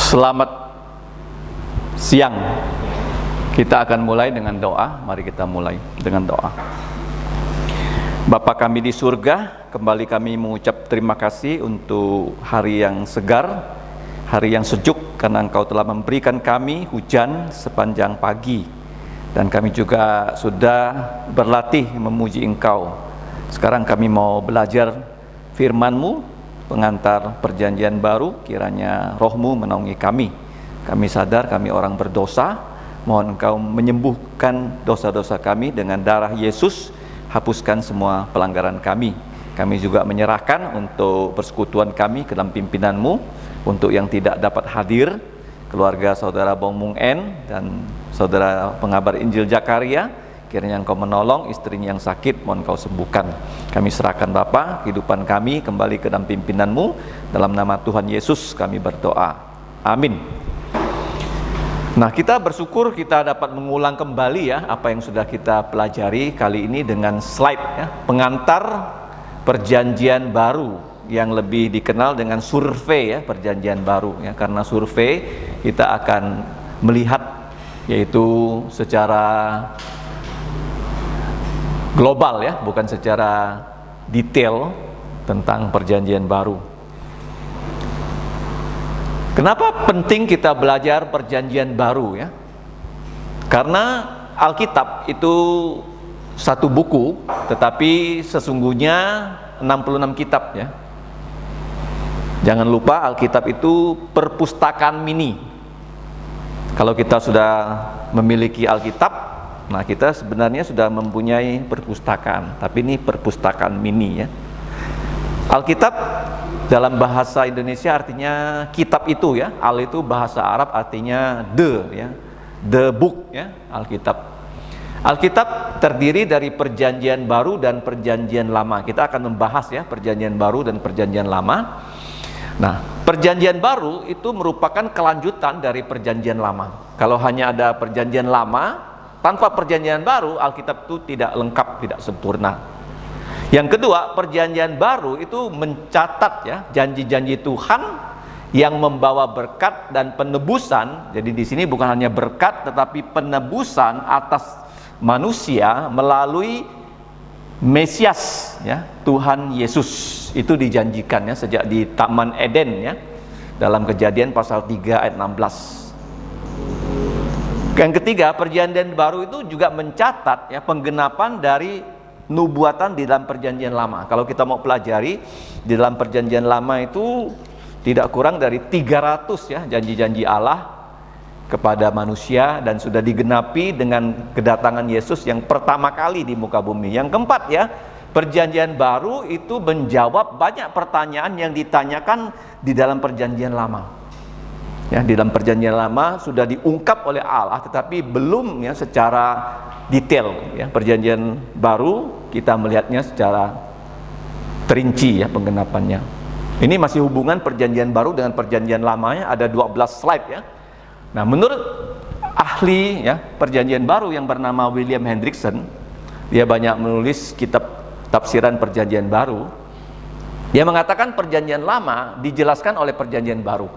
Selamat siang. Kita akan mulai dengan doa. Mari kita mulai dengan doa. Bapa kami di surga, kembali kami mengucap terima kasih untuk hari yang segar, hari yang sejuk, karena Engkau telah memberikan kami hujan sepanjang pagi, dan kami juga sudah berlatih memuji Engkau. Sekarang kami mau belajar firman-Mu, pengantar perjanjian baru. Kiranya Roh-Mu menaungi kami. Kami sadar kami orang berdosa. Mohon Engkau menyembuhkan dosa-dosa kami dengan darah Yesus. Hapuskan semua pelanggaran kami. Kami juga menyerahkan untuk persekutuan kami ke dalam pimpinan-Mu. Untuk yang tidak dapat hadir, keluarga saudara Bong Mung En dan saudara pengabar Injil Zakaria, kiranya Engkau menolong istrinya yang sakit, mohon Engkau sembuhkan. Kami serahkan Bapa kehidupan kami kembali ke dalam pimpinan-Mu. Dalam nama Tuhan Yesus kami berdoa. Amin. Nah, kita bersyukur kita dapat mengulang kembali ya apa yang sudah kita pelajari kali ini dengan slide ya, pengantar perjanjian baru yang lebih dikenal dengan survei ya, perjanjian baru ya. Karena survei kita akan melihat yaitu secara global ya, bukan secara detail tentang perjanjian baru. Kenapa penting kita belajar perjanjian baru ya? Karena Alkitab itu satu buku, tetapi sesungguhnya 66 kitab ya. Jangan lupa Alkitab itu perpustakaan mini. Kalau kita sudah memiliki Alkitab, nah kita sebenarnya sudah mempunyai perpustakaan, tapi ini perpustakaan mini ya. Alkitab dalam bahasa Indonesia artinya kitab itu ya. Al itu bahasa Arab artinya the ya. The book ya, Alkitab. Alkitab terdiri dari perjanjian baru dan perjanjian lama. Kita akan membahas ya perjanjian baru dan perjanjian lama. Nah, perjanjian baru itu merupakan kelanjutan dari perjanjian lama. Kalau hanya ada perjanjian lama tanpa perjanjian baru, Alkitab itu tidak lengkap, tidak sempurna. Yang kedua, perjanjian baru itu mencatat ya janji-janji Tuhan yang membawa berkat dan penebusan. Jadi di sini bukan hanya berkat tetapi penebusan atas manusia melalui Mesias ya, Tuhan Yesus. Itu dijanjikan ya sejak di Taman Eden ya, dalam Kejadian pasal 3 ayat 16. Yang ketiga, perjanjian baru itu juga mencatat ya penggenapan dari nubuatan di dalam perjanjian lama. Kalau kita mau pelajari di dalam perjanjian lama itu tidak kurang dari 300 ya janji-janji Allah kepada manusia, dan sudah digenapi dengan kedatangan Yesus yang pertama kali di muka bumi. Yang keempat ya, perjanjian baru itu menjawab banyak pertanyaan yang ditanyakan di dalam perjanjian lama. Ya, di dalam perjanjian lama sudah diungkap oleh Allah tetapi belum ya secara detail ya. Perjanjian baru kita melihatnya secara terinci ya penggenapannya. Ini masih hubungan perjanjian baru dengan perjanjian lamanya, ada 12 slide ya. Nah, menurut ahli ya perjanjian baru yang bernama William Hendriksen, dia banyak menulis kitab tafsiran perjanjian baru. Dia mengatakan perjanjian lama dijelaskan oleh perjanjian baru.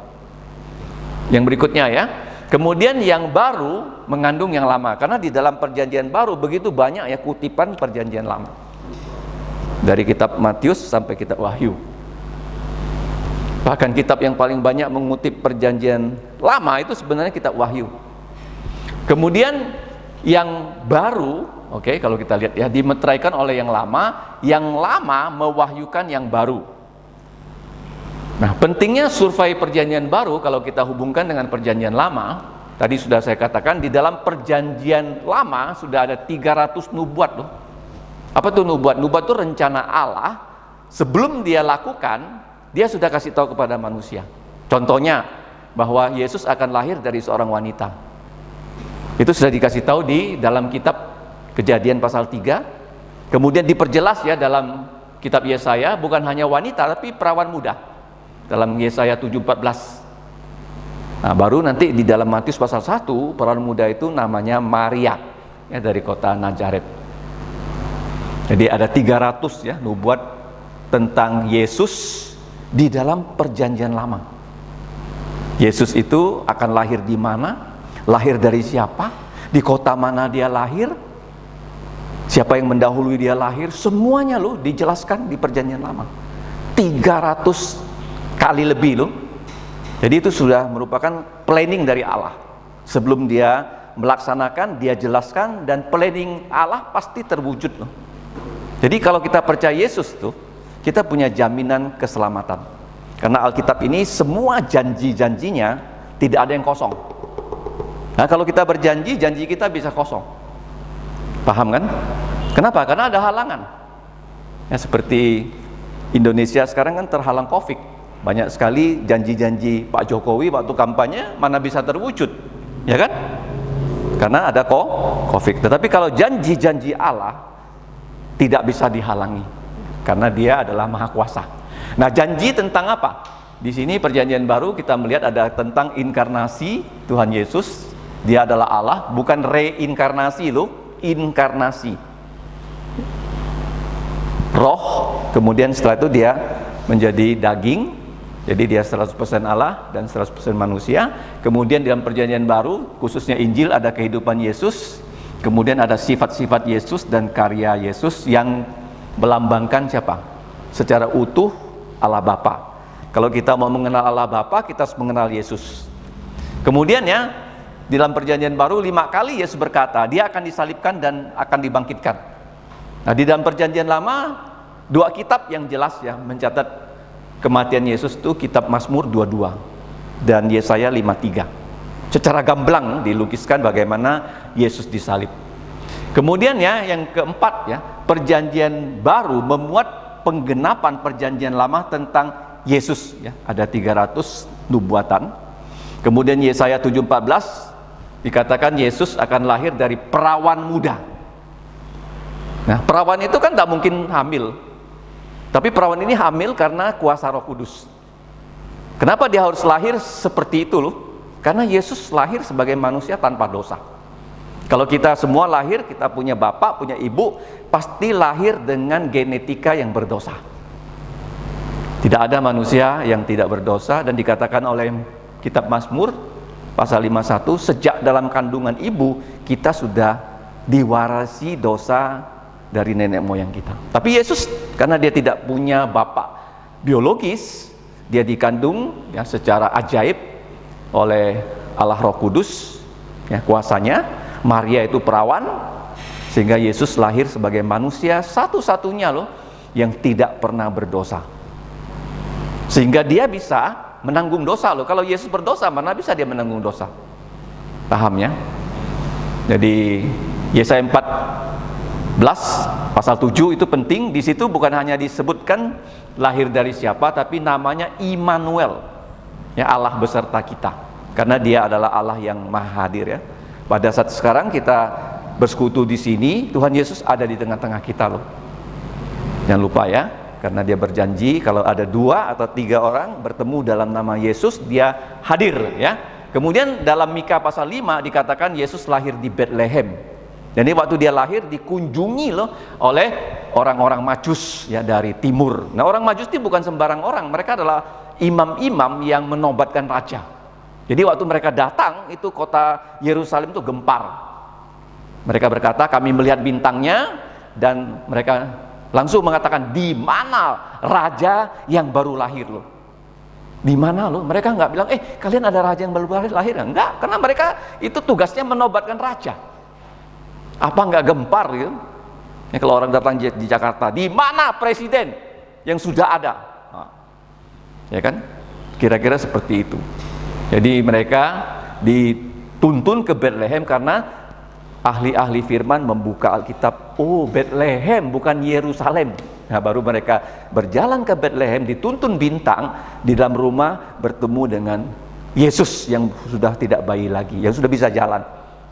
Yang berikutnya ya, kemudian yang baru mengandung yang lama, karena di dalam perjanjian baru begitu banyak ya kutipan perjanjian lama, dari kitab Matius sampai kitab Wahyu. Bahkan kitab yang paling banyak mengutip perjanjian lama itu sebenarnya kitab Wahyu. Kemudian yang baru, oke, kalau kita lihat ya, dimeteraikan oleh yang lama mewahyukan yang baru. Nah, pentingnya survei perjanjian baru kalau kita hubungkan dengan perjanjian lama. Tadi sudah saya katakan di dalam perjanjian lama sudah ada 300 nubuat loh. Apa tuh nubuat? Nubuat itu rencana Allah sebelum dia lakukan, dia sudah kasih tahu kepada manusia. Contohnya bahwa Yesus akan lahir dari seorang wanita. Itu sudah dikasih tahu di dalam kitab Kejadian pasal 3. Kemudian diperjelas ya dalam kitab Yesaya, bukan hanya wanita tapi perawan muda. Dalam Yesaya 7:14. Nah, baru nanti di dalam Matius pasal 1, perawan muda itu namanya Maria ya, dari kota Nazaret. Jadi ada 300 ya nubuat tentang Yesus di dalam perjanjian lama. Yesus itu akan lahir di mana, lahir dari siapa, di kota mana dia lahir, siapa yang mendahului dia lahir, semuanya loh dijelaskan di Perjanjian Lama. 300 kali lebih loh. Jadi itu sudah merupakan planning dari Allah. Sebelum dia melaksanakan, dia jelaskan, dan planning Allah pasti terwujud loh. Jadi kalau kita percaya Yesus tuh, kita punya jaminan keselamatan. Karena Alkitab ini semua janji-janjinya tidak ada yang kosong. Nah, kalau kita berjanji, janji kita bisa kosong. Paham kan? Kenapa? Karena ada halangan. Ya, seperti Indonesia sekarang kan terhalang Covid. Banyak sekali janji-janji Pak Jokowi waktu kampanye mana bisa terwujud, ya kan? Karena ada Covid. Tetapi kalau janji-janji Allah tidak bisa dihalangi, karena Dia adalah Maha Kuasa. Nah, janji tentang apa? Di sini Perjanjian Baru kita melihat ada tentang inkarnasi Tuhan Yesus. Dia adalah Allah, bukan reinkarnasi loh, inkarnasi. Roh, kemudian setelah itu Dia menjadi daging. Jadi dia 100% Allah dan 100% manusia. Kemudian dalam Perjanjian Baru, khususnya Injil, ada kehidupan Yesus. Kemudian ada sifat-sifat Yesus dan karya Yesus yang melambangkan siapa? Secara utuh Allah Bapa. Kalau kita mau mengenal Allah Bapa, kita harus mengenal Yesus. Kemudian ya, di dalam Perjanjian Baru 5 kali Yesus berkata, Dia akan disalibkan dan akan dibangkitkan. Nah, di dalam Perjanjian Lama, 2 kitab yang jelas ya mencatat kematian Yesus itu kitab Mazmur 22 dan Yesaya 53. Secara gamblang dilukiskan bagaimana Yesus disalib. Kemudian ya, yang keempat ya, Perjanjian Baru memuat penggenapan Perjanjian Lama tentang Yesus ya. Ada 300 nubuatan. Kemudian Yesaya 7:14 dikatakan Yesus akan lahir dari perawan muda. Nah, perawan itu kan tak mungkin hamil. Tapi perawan ini hamil karena kuasa Roh Kudus. Kenapa dia harus lahir seperti itu loh? Karena Yesus lahir sebagai manusia tanpa dosa. Kalau kita semua lahir, kita punya bapak, punya ibu, pasti lahir dengan genetika yang berdosa. Tidak ada manusia yang tidak berdosa, dan dikatakan oleh kitab Mazmur pasal 51, sejak dalam kandungan ibu kita sudah diwarisi dosa dari nenek moyang kita. Tapi Yesus, karena dia tidak punya bapak biologis, dia dikandung ya secara ajaib oleh Allah Roh Kudus ya, kuasanya. Maria itu perawan, sehingga Yesus lahir sebagai manusia satu-satunya loh yang tidak pernah berdosa, sehingga dia bisa menanggung dosa loh. Kalau Yesus berdosa, mana bisa dia menanggung dosa? Paham ya? Jadi Yesaya 4 pasal 7 itu penting. Di situ bukan hanya disebutkan lahir dari siapa, tapi namanya Immanuel ya, Allah beserta kita, karena Dia adalah Allah yang maha hadir ya. Pada saat sekarang kita bersekutu di sini, Tuhan Yesus ada di tengah-tengah kita loh. Jangan lupa ya, karena Dia berjanji kalau ada 2 atau 3 orang bertemu dalam nama Yesus, Dia hadir ya. Kemudian dalam Mika pasal 5 dikatakan Yesus lahir di Bethlehem. Jadi waktu dia lahir dikunjungi loh oleh orang-orang Majus ya dari timur. Nah, orang Majus itu bukan sembarang orang, mereka adalah imam-imam yang menobatkan raja. Jadi waktu mereka datang, itu kota Yerusalem itu gempar. Mereka berkata, kami melihat bintangnya, dan mereka langsung mengatakan, di mana raja yang baru lahir loh? Di mana loh? Mereka nggak bilang, kalian ada raja yang baru lahir? Enggak, karena mereka itu tugasnya menobatkan raja. Apa nggak gempar gitu? Ya, kalau orang datang di Jakarta, di mana presiden yang sudah ada? Nah, ya kan? Kira-kira seperti itu. Jadi mereka dituntun ke Bethlehem karena ahli-ahli firman membuka Alkitab. Oh, Bethlehem bukan Yerusalem. Nah, baru mereka berjalan ke Bethlehem, dituntun bintang, di dalam rumah bertemu dengan Yesus yang sudah tidak bayi lagi, yang sudah bisa jalan.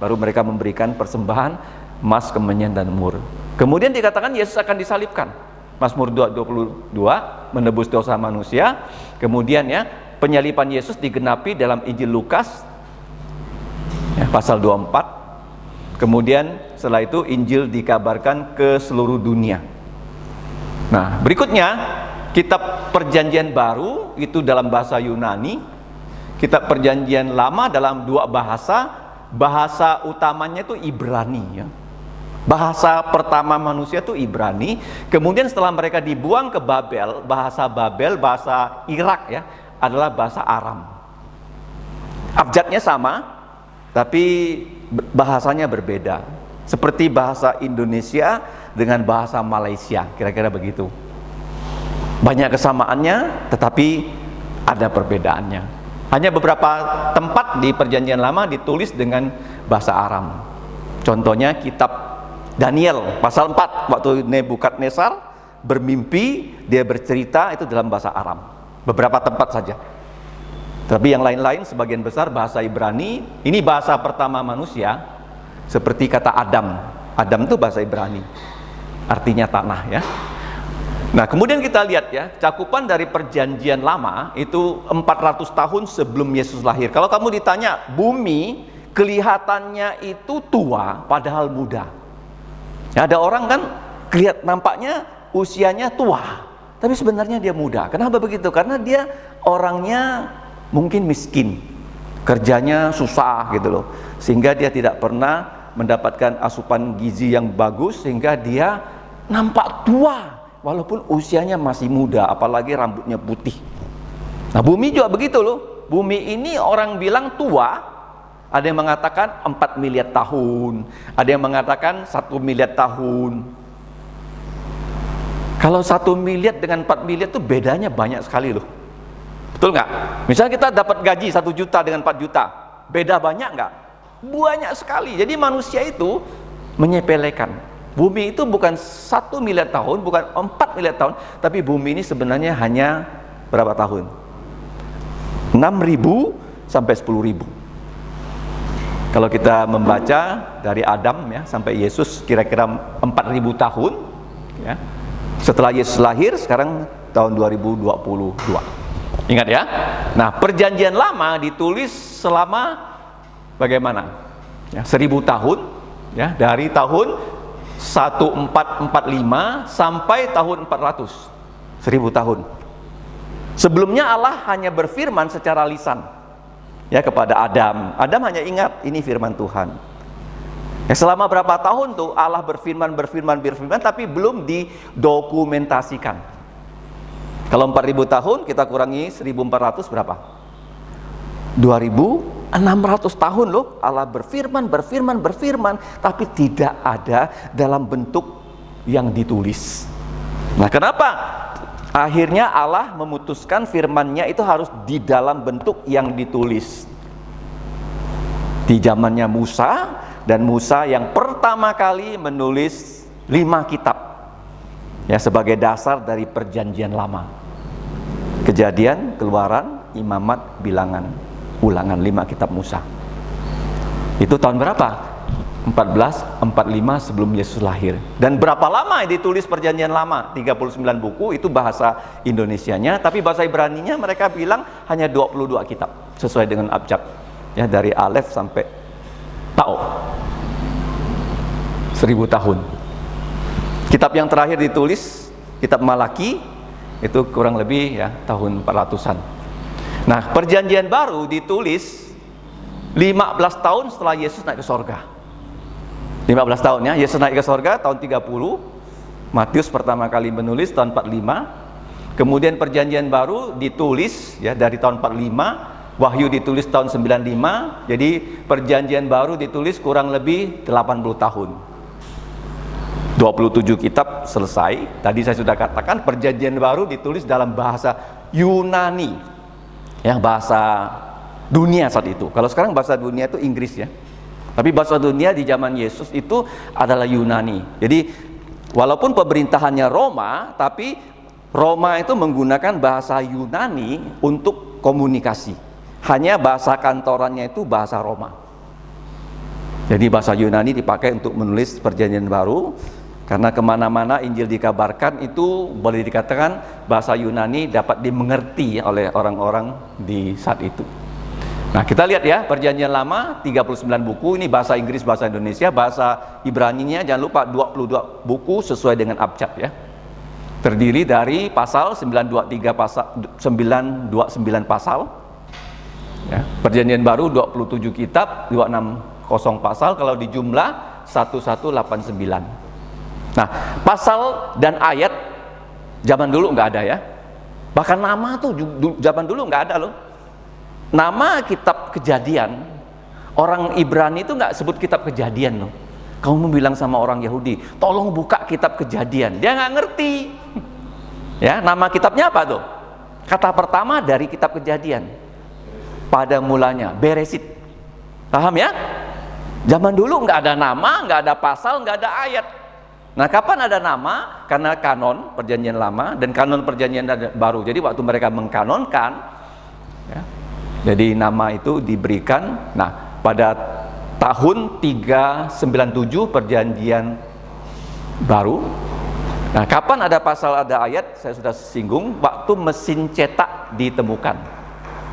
Baru mereka memberikan persembahan emas, kemenyan, dan mur. Kemudian dikatakan Yesus akan disalibkan. Mazmur 22 menebus dosa manusia. Kemudian ya, penyaliban Yesus digenapi dalam Injil Lukas ya, pasal 24. Kemudian setelah itu Injil dikabarkan ke seluruh dunia. Nah, berikutnya kitab Perjanjian Baru itu dalam bahasa Yunani. kitab Perjanjian Lama dalam dua bahasa. Bahasa utamanya itu Ibrani ya. Bahasa pertama manusia itu Ibrani. Kemudian setelah mereka dibuang ke Babel, bahasa Irak ya, adalah bahasa Aram. Abjadnya sama, tapi bahasanya berbeda. Seperti bahasa Indonesia dengan bahasa Malaysia, kira-kira begitu. Banyak kesamaannya, tetapi ada perbedaannya. Hanya beberapa tempat di Perjanjian Lama ditulis dengan bahasa Aram. Contohnya kitab Daniel pasal 4, waktu Nebukadnezar bermimpi, dia bercerita itu dalam bahasa Aram. Beberapa tempat saja. Tapi yang lain-lain sebagian besar bahasa Ibrani. Ini bahasa pertama manusia. Seperti kata Adam. Adam itu bahasa Ibrani, artinya tanah ya. Nah kemudian kita lihat ya, cakupan dari Perjanjian Lama itu 400 tahun sebelum Yesus lahir. Kalau kamu ditanya, bumi kelihatannya itu tua padahal muda ya, ada orang kan nampaknya usianya tua, tapi sebenarnya dia muda. Kenapa begitu? Karena dia orangnya mungkin miskin, kerjanya susah gitu loh, sehingga dia tidak pernah mendapatkan asupan gizi yang bagus, sehingga dia nampak tua walaupun usianya masih muda, apalagi rambutnya putih. Nah bumi juga begitu loh. Bumi ini orang bilang tua, ada yang mengatakan 4 miliar tahun, ada yang mengatakan 1 miliar tahun. Kalau 1 miliar dengan 4 miliar itu bedanya banyak sekali loh. Betul nggak? Misalnya kita dapat gaji 1 juta dengan 4 juta, beda banyak nggak? Banyak sekali. Jadi manusia itu menyepelekan. Bumi itu bukan 1 miliar tahun, bukan 4 miliar tahun, tapi bumi ini sebenarnya hanya berapa tahun? 6.000 sampai 10.000. Kalau kita membaca dari Adam ya sampai Yesus kira-kira 4.000 tahun ya. Setelah Yesus lahir sekarang tahun 2022. Ingat ya. Nah, Perjanjian Lama ditulis selama bagaimana? Ya, 1000 tahun ya, dari tahun 1445 sampai tahun 400. 1000 tahun. Sebelumnya Allah hanya berfirman secara lisan ya kepada Adam. Adam hanya ingat ini firman Tuhan. Ya, selama berapa tahun tuh Allah berfirman tapi belum didokumentasikan. Kalau 4000 tahun kita kurangi 1400 berapa? 2600 tahun loh Allah berfirman tapi tidak ada dalam bentuk yang ditulis. Nah, kenapa akhirnya Allah memutuskan firman-Nya itu harus di dalam bentuk yang ditulis? Di zamannya Musa, dan Musa yang pertama kali menulis 5 kitab ya sebagai dasar dari Perjanjian Lama. Kejadian, Keluaran, Imamat, Bilangan, Ulangan, 5 kitab Musa. Itu tahun berapa? 1445 sebelum Yesus lahir. Dan berapa lama ditulis Perjanjian Lama? 39 buku, itu bahasa Indonesianya, tapi bahasa Ibraninya mereka bilang hanya 22 kitab sesuai dengan abjad. Ya, dari Alef sampai Tau. 1000 tahun. Kitab yang terakhir ditulis, kitab Malaki, itu kurang lebih ya tahun 400-an. Nah, Perjanjian Baru ditulis 15 tahun setelah Yesus naik ke sorga. 15 tahun ya, Yesus naik ke sorga tahun 30. Matius pertama kali menulis tahun 45. Kemudian Perjanjian Baru ditulis ya dari tahun 45. Wahyu ditulis tahun 95. Jadi Perjanjian Baru ditulis kurang lebih 80 tahun. 27 kitab selesai. Tadi saya sudah katakan Perjanjian Baru ditulis dalam bahasa Yunani, yang bahasa dunia saat itu. Kalau sekarang bahasa dunia itu Inggris ya, tapi bahasa dunia di zaman Yesus itu adalah Yunani. Jadi walaupun pemerintahannya Roma, tapi Roma itu menggunakan bahasa Yunani untuk komunikasi. Hanya bahasa kantorannya itu bahasa Roma. Jadi bahasa Yunani dipakai untuk menulis Perjanjian Baru. Karena kemana-mana Injil dikabarkan, itu boleh dikatakan bahasa Yunani dapat dimengerti oleh orang-orang di saat itu. Nah, kita lihat ya, Perjanjian Lama 39 buku, ini bahasa Inggris, bahasa Indonesia, bahasa Ibraninya jangan lupa 22 buku sesuai dengan abjad ya. Terdiri dari pasal 929 pasal, Ya, Perjanjian Baru 27 kitab, 260 pasal, kalau dijumlah 1189. Nah, pasal dan ayat zaman dulu nggak ada ya. Bahkan nama tuh zaman dulu nggak ada loh. Nama kitab Kejadian, orang Ibrani itu nggak sebut kitab Kejadian loh. Kamu bilang sama orang Yahudi, tolong buka kitab Kejadian, dia nggak ngerti. Ya, nama kitabnya apa tuh? Kata pertama dari kitab Kejadian, pada mulanya Beresit. Paham ya? Zaman dulu nggak ada nama, nggak ada pasal, nggak ada ayat. Nah, kapan ada nama? Karena kanon Perjanjian Lama dan kanon Perjanjian Baru. Jadi waktu mereka mengkanonkan, ya, jadi nama itu diberikan. Nah, pada tahun 397 Perjanjian Baru. Nah, kapan ada pasal, ada ayat? Saya sudah singgung, waktu mesin cetak ditemukan.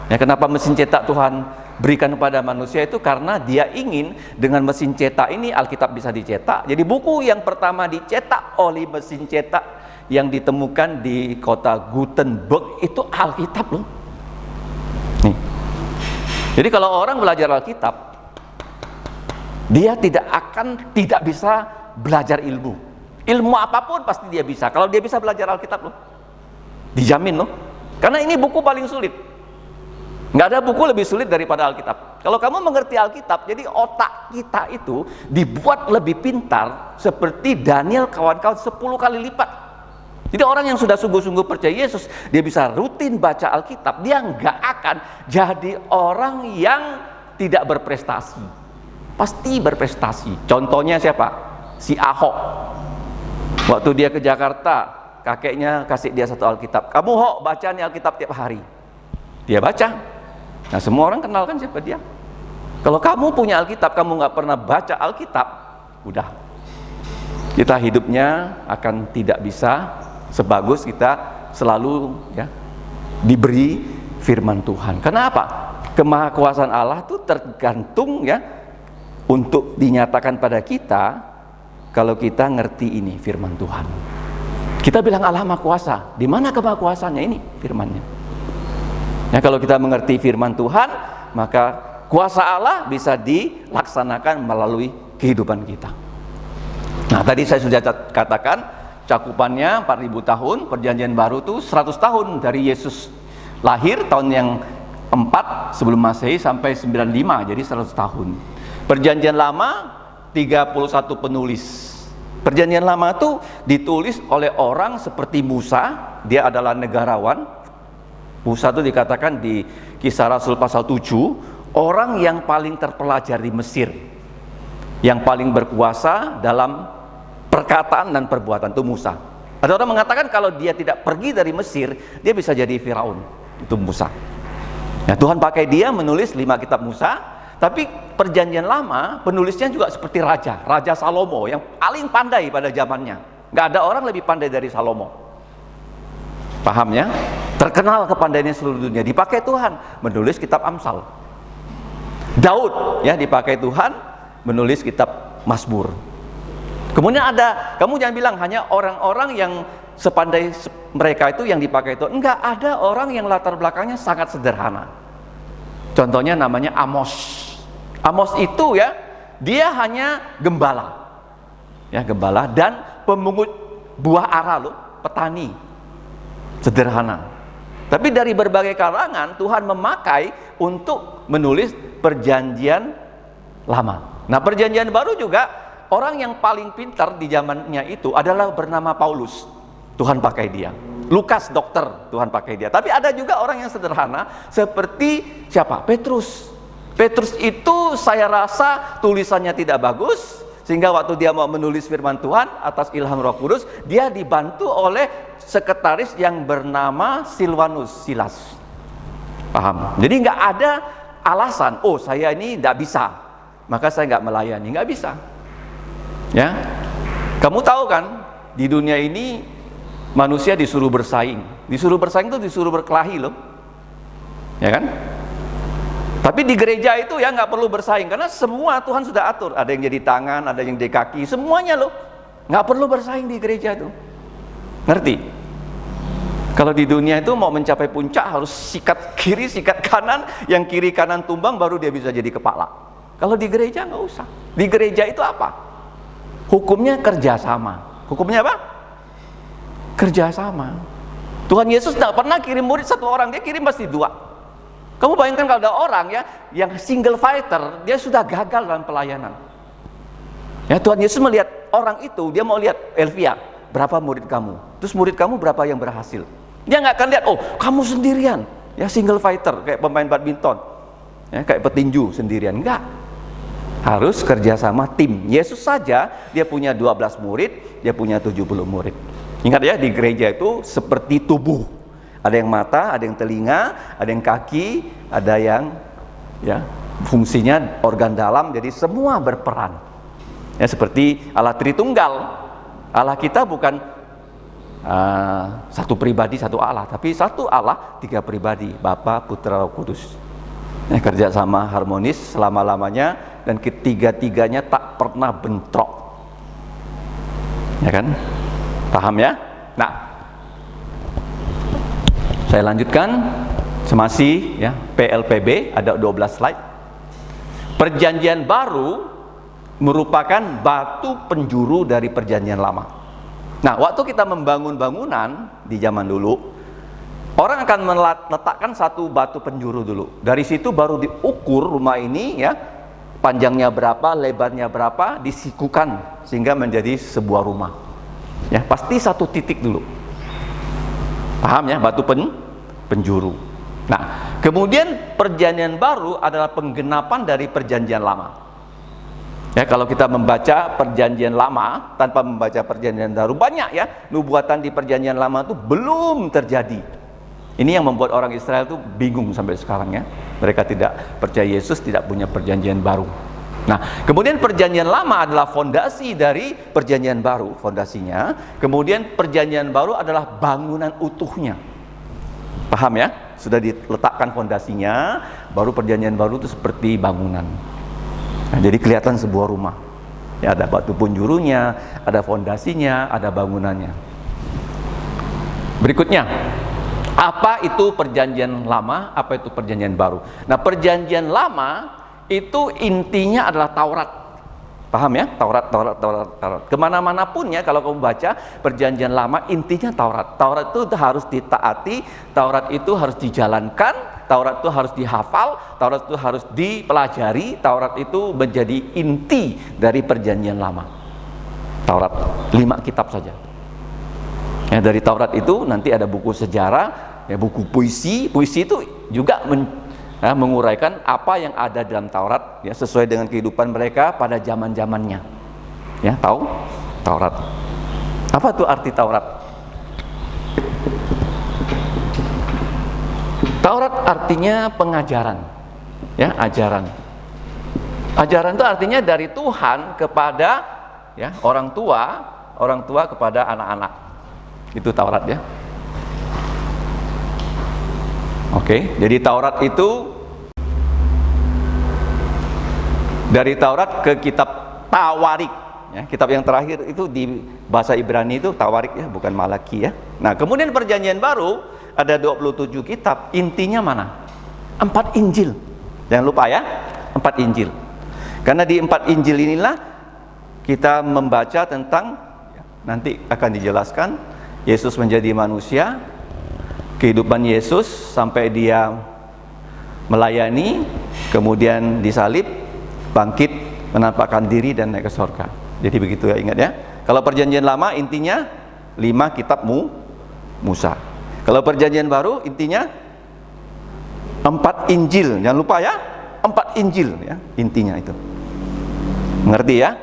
Ya, kenapa mesin cetak Tuhan berikan kepada manusia itu? Karena dia ingin dengan mesin cetak ini Alkitab bisa dicetak. Jadi buku yang pertama dicetak oleh mesin cetak yang ditemukan di kota Gutenberg itu Alkitab loh. Nih. Jadi kalau orang belajar Alkitab, dia tidak bisa belajar ilmu. Ilmu apapun pasti dia bisa. Kalau dia bisa belajar Alkitab loh, dijamin loh. Karena ini buku paling sulit. Nggak ada buku lebih sulit daripada Alkitab. Kalau kamu mengerti Alkitab, jadi otak kita itu dibuat lebih pintar seperti Daniel kawan-kawan 10 kali lipat. Jadi orang yang sudah sungguh-sungguh percaya Yesus, dia bisa rutin baca Alkitab, dia nggak akan jadi orang yang tidak berprestasi. Pasti berprestasi. Contohnya siapa? Si Ahok. Waktu dia ke Jakarta, kakeknya kasih dia satu Alkitab. Kamu Hok, baca nih Alkitab tiap hari. Dia baca. Nah, semua orang kenal kan siapa dia. Kalau kamu punya Alkitab, kamu nggak pernah baca Alkitab, udah, kita hidupnya akan tidak bisa sebagus kita selalu ya diberi firman Tuhan. Kenapa? Kemahakuasaan Allah itu tergantung ya untuk dinyatakan pada kita kalau kita ngerti ini firman Tuhan. Kita bilang Allah Maha Kuasa, di mana kemahakuasaannya? Ini firmannya. Ya, kalau kita mengerti firman Tuhan, maka kuasa Allah bisa dilaksanakan melalui kehidupan kita. Nah, tadi saya sudah katakan cakupannya 4000 tahun, Perjanjian Baru itu 100 tahun dari Yesus lahir tahun yang 4 sebelum Masehi sampai 95, jadi 100 tahun. Perjanjian Lama 31 penulis. Perjanjian Lama itu ditulis oleh orang seperti Musa, dia adalah negarawan. Musa itu dikatakan di Kisah Rasul pasal 7, orang yang paling terpelajar di Mesir, yang paling berkuasa dalam perkataan dan perbuatan itu Musa. Ada orang mengatakan kalau dia tidak pergi dari Mesir, dia bisa jadi Firaun. Itu Musa. Nah, Tuhan pakai dia menulis 5 kitab Musa. Tapi Perjanjian Lama penulisnya juga seperti Raja Salomo yang paling pandai pada zamannya. Nggak ada orang lebih pandai dari Salomo. Paham ya? Terkenal kepandaiannya seluruh dunia. Dipakai Tuhan menulis kitab Amsal. Daud ya dipakai Tuhan menulis kitab Mazmur. Kemudian ada, kamu jangan bilang hanya orang-orang yang sepandai mereka itu yang dipakai itu. Enggak, ada orang yang latar belakangnya sangat sederhana. Contohnya namanya Amos. Amos itu ya, dia hanya gembala. Ya, gembala dan pemungut buah ara loh, petani. Sederhana. Tapi dari berbagai kalangan Tuhan memakai untuk menulis Perjanjian Lama. Nah, Perjanjian Baru juga orang yang paling pintar di zamannya itu adalah bernama Paulus. Tuhan pakai dia. Lukas dokter, Tuhan pakai dia. Tapi ada juga orang yang sederhana seperti siapa? Petrus. Petrus itu saya rasa tulisannya tidak bagus, sehingga waktu dia mau menulis firman Tuhan atas ilham Roh Kudus, dia dibantu oleh sekretaris yang bernama Silvanus, Silas. Paham? Jadi nggak ada alasan, oh saya ini nggak bisa, maka saya nggak melayani. Nggak bisa. Ya, kamu tahu kan di dunia ini manusia disuruh bersaing. Disuruh bersaing itu disuruh berkelahi loh, ya kan? Tapi di gereja itu ya nggak perlu bersaing karena semua Tuhan sudah atur. Ada yang jadi tangan, ada yang jadi kaki, semuanya loh. Nggak perlu bersaing di gereja itu. Ngerti? Kalau di dunia itu mau mencapai puncak harus sikat kiri, sikat kanan, yang kiri kanan tumbang baru dia bisa jadi kepala. Kalau di gereja nggak usah. Di gereja itu apa? Hukumnya kerjasama. Hukumnya apa? Kerjasama. Tuhan Yesus tidak pernah kirim murid satu orang, dia kirim pasti dua. Kamu bayangkan kalau ada orang ya yang single fighter, dia sudah gagal dalam pelayanan. Ya, Tuhan Yesus melihat orang itu, dia mau lihat, Elvia, berapa murid kamu? Terus murid kamu berapa yang berhasil? Dia nggak akan lihat, oh kamu sendirian, ya single fighter, kayak pemain badminton, ya, kayak petinju sendirian. Enggak, harus kerjasama tim. Yesus saja, dia punya 12 murid, dia punya 70 murid. Ingat ya, di gereja itu seperti tubuh. Ada yang mata, ada yang telinga, ada yang kaki, ada yang ya fungsinya organ dalam, jadi semua berperan. Ya, seperti Allah Tritunggal. Allah kita bukan satu pribadi, satu Allah, tapi satu Allah, tiga pribadi, Bapa, Putra, Roh Kudus. Ya, kerja sama harmonis selama-lamanya, dan ketiga-tiganya tak pernah bentrok. Ya kan? Paham ya? Nah, saya lanjutkan semasi ya, PLPB, ada 12 slide. Perjanjian baru merupakan batu penjuru dari perjanjian lama. Nah, waktu kita membangun bangunan di zaman dulu, orang akan meletakkan satu batu penjuru dulu. Dari situ baru diukur rumah ini ya, panjangnya berapa, lebarnya berapa, disikukan sehingga menjadi sebuah rumah. Ya, pasti satu titik dulu. Paham ya, batu penjuru. Nah, kemudian perjanjian baru adalah penggenapan dari perjanjian lama. Ya, kalau kita membaca perjanjian lama tanpa membaca perjanjian baru, banyak ya nubuatan di perjanjian lama itu belum terjadi. Ini yang membuat orang Israel itu bingung sampai sekarang ya. Mereka tidak percaya Yesus, tidak punya perjanjian baru. Nah, kemudian perjanjian lama adalah fondasi dari perjanjian baru, fondasinya. Kemudian perjanjian baru adalah bangunan utuhnya. Paham ya? Sudah diletakkan fondasinya, baru perjanjian baru itu seperti bangunan. Nah, jadi kelihatan sebuah rumah. Ya, ada batu penjurunya, ada fondasinya, ada bangunannya. Berikutnya, apa itu perjanjian lama, apa itu perjanjian baru? Nah, perjanjian lama itu intinya adalah Taurat. Paham ya? Taurat. Kemana-mana pun ya, kalau kamu baca perjanjian lama, intinya Taurat. Taurat itu harus ditaati, Taurat itu harus dijalankan, Taurat itu harus dihafal, Taurat itu harus dipelajari, Taurat itu menjadi inti dari perjanjian lama. Taurat, 5 kitab saja. Ya, dari Taurat itu nanti ada buku sejarah, ya, buku puisi. Puisi itu juga menguraikan apa yang ada dalam Taurat, ya, sesuai dengan kehidupan mereka pada zaman-zamannya. Ya, tahu Taurat. Apa tuh arti Taurat? Taurat artinya pengajaran, ya, ajaran. Ajaran itu artinya dari Tuhan kepada ya orang tua kepada anak-anak. Itu Taurat ya. Oke, jadi Taurat itu dari Taurat ke kitab Tawarik, ya, kitab yang terakhir itu di bahasa Ibrani itu Tawarik ya, bukan Malaki ya. Nah, kemudian perjanjian baru ada 27 kitab, intinya mana? 4 Injil. Jangan lupa ya, 4 Injil. Karena di 4 Injil inilah kita membaca tentang, nanti akan dijelaskan, Yesus menjadi manusia, kehidupan Yesus sampai dia melayani, kemudian disalib, bangkit, menampakkan diri dan naik ke surga. Jadi begitu ya, ingat ya. Kalau perjanjian lama intinya 5 kitab Musa. Kalau perjanjian baru intinya 4 Injil. Jangan lupa ya, 4 Injil ya, intinya itu. Mengerti ya?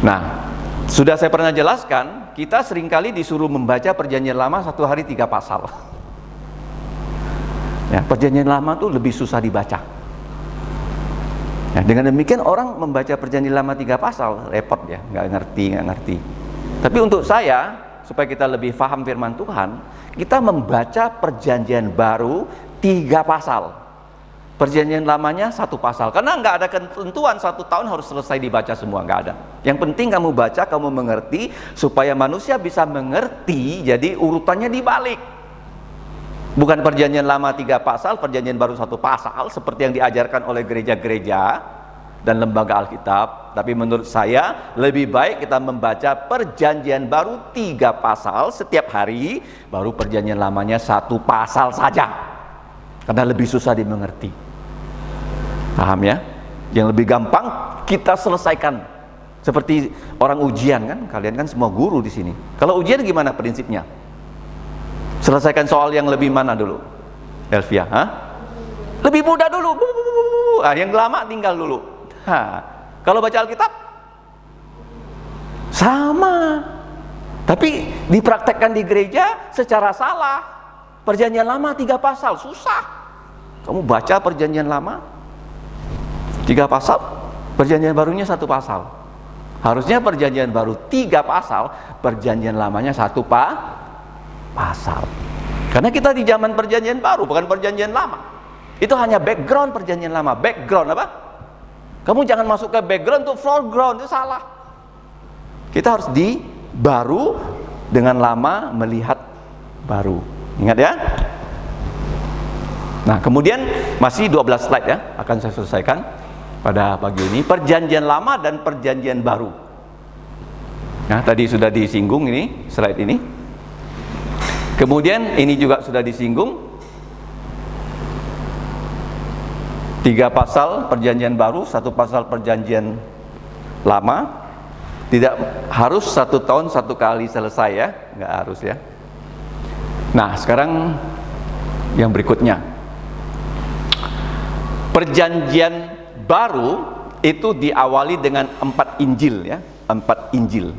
Nah, sudah saya pernah jelaskan, kita seringkali disuruh membaca perjanjian lama 1 hari 3 pasal. Ya, perjanjian lama tuh lebih susah dibaca. Ya, dengan demikian orang membaca perjanjian lama 3 pasal repot ya, nggak ngerti. Tapi untuk saya, supaya kita lebih paham firman Tuhan, kita membaca perjanjian baru 3 pasal. Perjanjian lamanya satu pasal, karena nggak ada ketentuan 1 tahun harus selesai dibaca semua, nggak ada. Yang penting kamu baca, kamu mengerti, supaya manusia bisa mengerti. Jadi urutannya dibalik, bukan perjanjian lama 3 pasal, perjanjian baru 1 pasal seperti yang diajarkan oleh gereja-gereja dan lembaga Alkitab. Tapi menurut saya lebih baik kita membaca perjanjian baru 3 pasal setiap hari, baru perjanjian lamanya 1 pasal saja, karena lebih susah dimengerti. Paham ya? Yang lebih gampang kita selesaikan. Seperti orang ujian kan, kalian kan semua guru di sini. Kalau ujian gimana prinsipnya? Selesaikan soal yang lebih mana dulu? Elvia, lebih mudah dulu. Yang lama tinggal dulu. Kalau baca Alkitab sama, tapi dipraktekkan di gereja secara salah. Perjanjian lama 3 pasal, susah. Kamu baca perjanjian lama 3 pasal, perjanjian barunya 1 pasal. Harusnya perjanjian baru 3 pasal, perjanjian lamanya 1 pasal. Karena kita di zaman perjanjian baru, bukan perjanjian lama. Itu hanya background perjanjian lama. Background apa? Kamu jangan masuk ke background untuk foreground, itu salah. Kita harus di baru dengan lama melihat baru. Ingat ya? Nah, kemudian masih 12 slide ya, akan saya selesaikan pada pagi ini. Perjanjian lama dan perjanjian baru. Nah, tadi sudah disinggung ini, slide ini. Kemudian ini juga sudah disinggung. 3 pasal perjanjian baru, 1 pasal perjanjian lama. Tidak harus 1 tahun 1 kali selesai ya, nggak harus ya. Nah, sekarang yang berikutnya. Perjanjian baru itu diawali dengan 4 Injil ya, 4 Injil.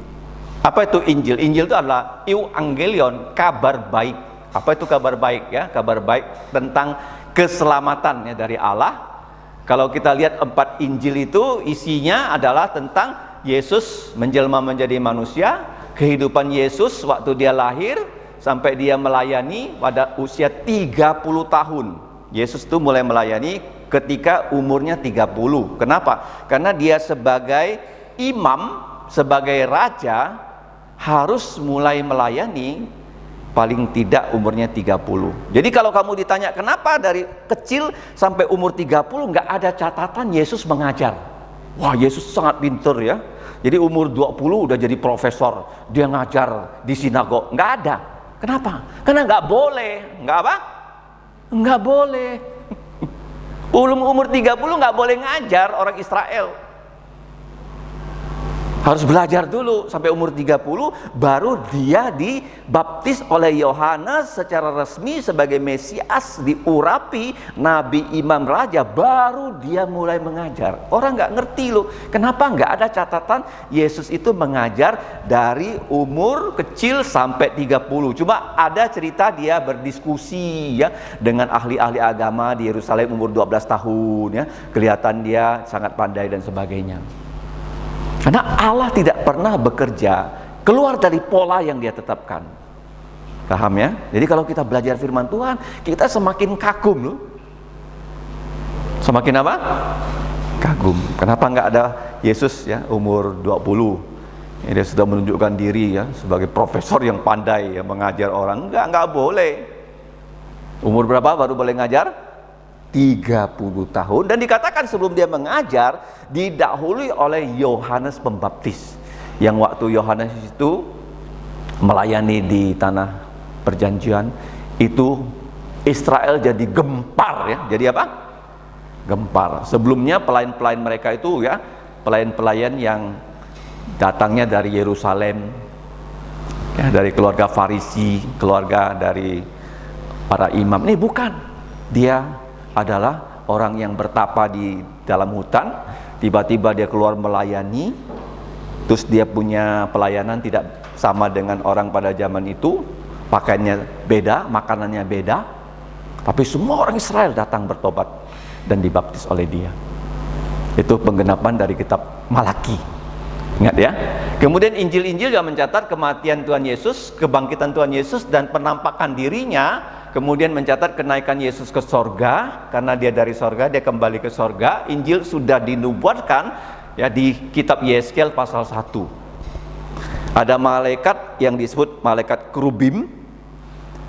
Apa itu Injil? Injil itu adalah Euangelion, kabar baik. Apa itu kabar baik ya? Kabar baik tentang keselamatan ya dari Allah. Kalau kita lihat 4 Injil itu isinya adalah tentang Yesus menjelma menjadi manusia, kehidupan Yesus waktu dia lahir sampai dia melayani pada usia 30 tahun. Yesus itu mulai melayani ketika umurnya 30. Kenapa? Karena dia sebagai imam, sebagai raja harus mulai melayani paling tidak umurnya 30. Jadi kalau kamu ditanya kenapa dari kecil sampai umur 30 nggak ada catatan Yesus mengajar. Wah, Yesus sangat pintar ya. Jadi umur 20 udah jadi profesor, dia ngajar di sinagog. Nggak ada. Kenapa? Karena nggak boleh. Nggak apa? Nggak boleh. Umur 30 nggak boleh ngajar orang Israel. Harus belajar dulu sampai umur 30, baru dia dibaptis oleh Yohanes secara resmi sebagai Mesias, diurapi Nabi Imam Raja, baru dia mulai mengajar. Orang nggak ngerti loh, kenapa nggak ada catatan Yesus itu mengajar dari umur kecil sampai 30. Cuma ada cerita dia berdiskusi ya dengan ahli-ahli agama di Yerusalem umur 12 tahun ya, kelihatan dia sangat pandai dan sebagainya. Karena Allah tidak pernah bekerja keluar dari pola yang dia tetapkan. Paham ya? Jadi kalau kita belajar firman Tuhan, kita semakin kagum loh. Semakin apa? Kagum. Kenapa nggak ada Yesus ya umur 20? Dia sudah menunjukkan diri ya sebagai profesor yang pandai yang mengajar orang. Nggak boleh. Umur berapa baru boleh ngajar? 30 tahun. Dan dikatakan sebelum dia mengajar didahului oleh Yohanes Pembaptis, yang waktu Yohanes itu melayani di tanah perjanjian itu Israel jadi gempar ya. Jadi apa? Gempar. Sebelumnya pelayan-pelayan mereka itu ya, pelayan-pelayan yang datangnya dari Yerusalem ya, dari keluarga Farisi, keluarga dari para imam. Ini bukan, dia adalah orang yang bertapa di dalam hutan, tiba-tiba dia keluar melayani, terus dia punya pelayanan tidak sama dengan orang pada zaman itu, pakaiannya beda, makanannya beda, tapi semua orang Israel datang bertobat dan dibaptis oleh dia. Itu penggenapan dari kitab Malaki. Ingat ya. Kemudian Injil-Injil juga mencatat kematian Tuhan Yesus, kebangkitan Tuhan Yesus, dan penampakan dirinya kemudian mencatat kenaikan Yesus ke sorga, karena dia dari sorga, dia kembali ke sorga. Injil sudah dinubuatkan ya di kitab Yeskel pasal 1. Ada malaikat yang disebut malaikat kerubim.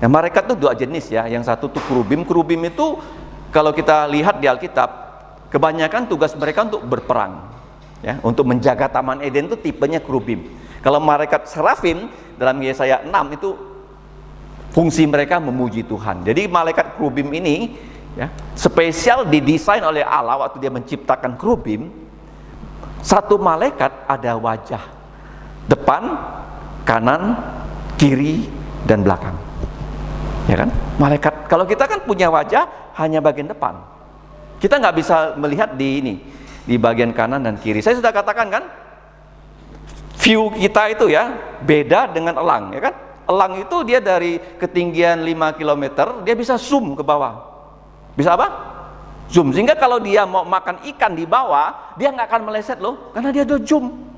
Ya, malaikat itu 2 jenis ya. Yang satu tuh kerubim. Kerubim itu kalau kita lihat di Alkitab, kebanyakan tugas mereka untuk berperang. Ya, untuk menjaga Taman Eden itu tipenya kerubim. Kalau malaikat serafim dalam Yesaya 6 itu fungsi mereka memuji Tuhan. Jadi malaikat kerubim ini ya, spesial didesain oleh Allah waktu dia menciptakan kerubim. Satu malaikat ada wajah depan, kanan, kiri, dan belakang. Ya kan? Malaikat, kalau kita kan punya wajah hanya bagian depan. Kita nggak bisa melihat di bagian kanan dan kiri. Saya sudah katakan kan, view kita itu ya beda dengan elang, ya kan? Elang itu dia dari ketinggian 5 km, dia bisa zoom ke bawah. Bisa apa? Zoom. Sehingga kalau dia mau makan ikan di bawah, dia nggak akan meleset loh, karena dia udah zoom.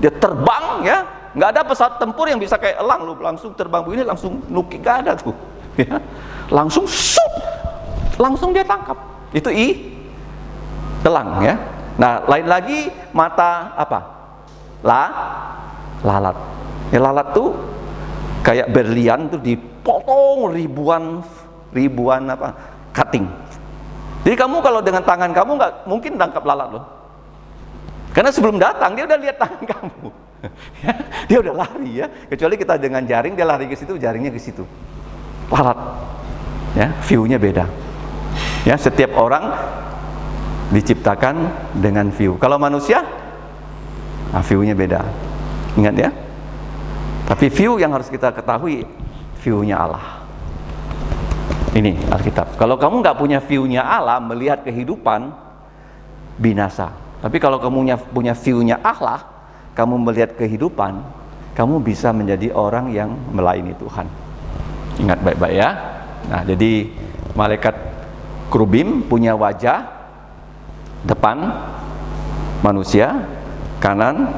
Dia terbang ya, nggak ada pesawat tempur yang bisa kayak elang loh, langsung terbang begini, langsung nukik, nggak ada tuh. Ya. Langsung shoot, langsung dia tangkap. Itu elang ya. Nah, lain lagi mata apa? Lalat. Ya, lalat tuh kayak berlian tuh dipotong ribuan apa cutting. Jadi kamu kalau dengan tangan kamu nggak mungkin tangkap lalat loh, karena sebelum datang dia udah lihat tangan kamu. Dia udah lari ya. Kecuali kita dengan jaring, dia lari ke situ, jaringnya ke situ. Lalat ya, view-nya beda ya. Setiap orang diciptakan dengan view. Kalau manusia view-nya beda, ingat ya. Tapi view yang harus kita ketahui, view-nya Allah. Ini Alkitab. Kalau kamu nggak punya view-nya Allah, melihat kehidupan, binasa. Tapi kalau kamu punya view-nya Allah, kamu melihat kehidupan, kamu bisa menjadi orang yang melayani Tuhan. Ingat baik-baik ya. Nah, jadi malaikat kerubim punya wajah depan manusia, kanan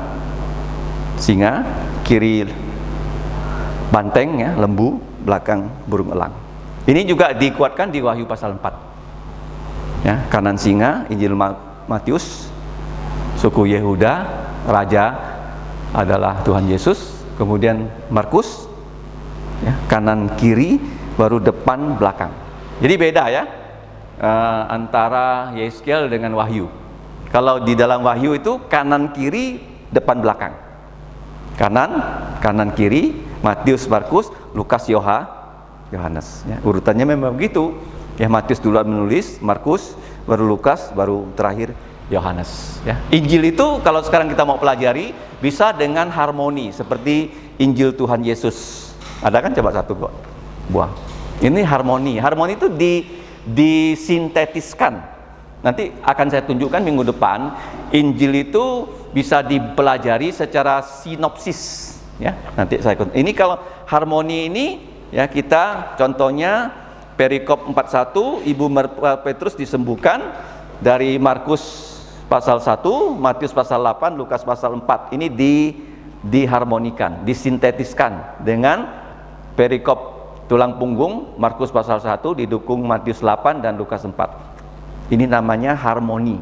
singa, kiri banteng ya, lembu, belakang burung elang. Ini juga dikuatkan di Wahyu pasal 4. Ya, kanan singa, Injil Matius, suku Yehuda, raja adalah Tuhan Yesus, kemudian Markus, ya, kanan kiri, baru depan belakang. Jadi beda ya antara Yeskel dengan Wahyu. Kalau di dalam Wahyu itu kanan kiri, depan belakang. Kanan kiri, Matius, Markus, Lukas, Yohanes. Ya, urutannya memang begitu. Ya, Matius duluan menulis, Markus, baru Lukas, baru terakhir Yohanes. Ya. Injil itu kalau sekarang kita mau pelajari bisa dengan harmoni seperti Injil Tuhan Yesus. Ada kan, coba satu buah. Ini harmoni. Harmoni itu disintetiskan. Nanti akan saya tunjukkan minggu depan. Injil itu bisa dipelajari secara sinopsis. Ya, nanti saya ini kalau harmoni ini ya, kita contohnya perikop 41, Ibu Petrus disembuhkan dari Markus pasal 1, Matius pasal 8, Lukas pasal 4. Ini diharmonikan, disintetiskan dengan perikop tulang punggung Markus pasal 1 didukung Matius 8 dan Lukas 4. Ini namanya harmoni.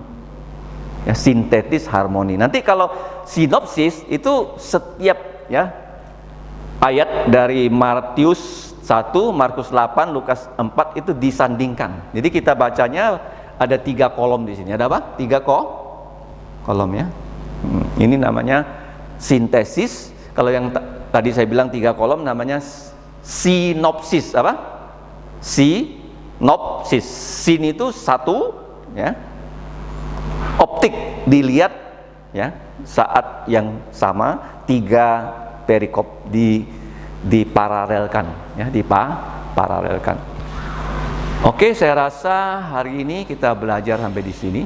Ya, sintetis harmoni. Nanti kalau sinopsis itu setiap ya ayat dari Matius 1, Markus 8, Lukas 4 itu disandingkan. Jadi kita bacanya ada 3 kolom di sini. Ada apa? 3 kolom ya. Ini namanya sintesis. Kalau yang tadi saya bilang 3 kolom namanya sinopsis. Apa? Sinopsis. Sin itu 1 ya. Optik dilihat ya saat yang sama, 3 perikop diparalelkan ya, diparalelkan. Oke, saya rasa hari ini kita belajar sampai di sini.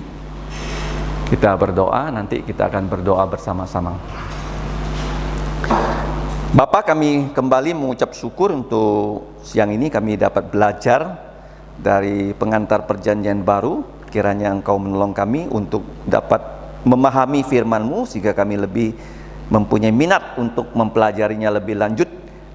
Kita berdoa, nanti kita akan berdoa bersama-sama. Bapak, kami kembali mengucap syukur untuk siang ini kami dapat belajar dari pengantar perjanjian baru. Kiranya Engkau menolong kami untuk dapat memahami firman-Mu sehingga kami lebih mempunyai minat untuk mempelajarinya lebih lanjut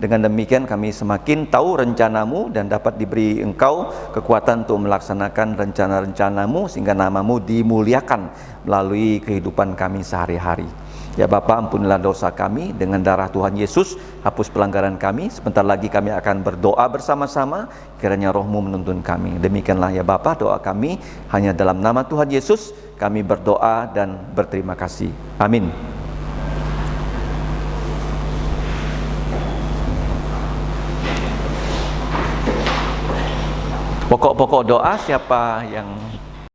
Dengan demikian kami semakin tahu rencanamu dan dapat diberi Engkau kekuatan untuk melaksanakan rencana-rencanamu sehingga namamu dimuliakan melalui kehidupan kami sehari-hari. Ya Bapa, ampunilah dosa kami dengan darah Tuhan Yesus, hapus pelanggaran kami. Sebentar lagi kami akan berdoa bersama-sama, kiranya Roh-Mu menuntun kami. Demikianlah ya Bapa, doa kami hanya dalam nama Tuhan Yesus kami berdoa dan berterima kasih. Amin. Pokok-pokok doa siapa yang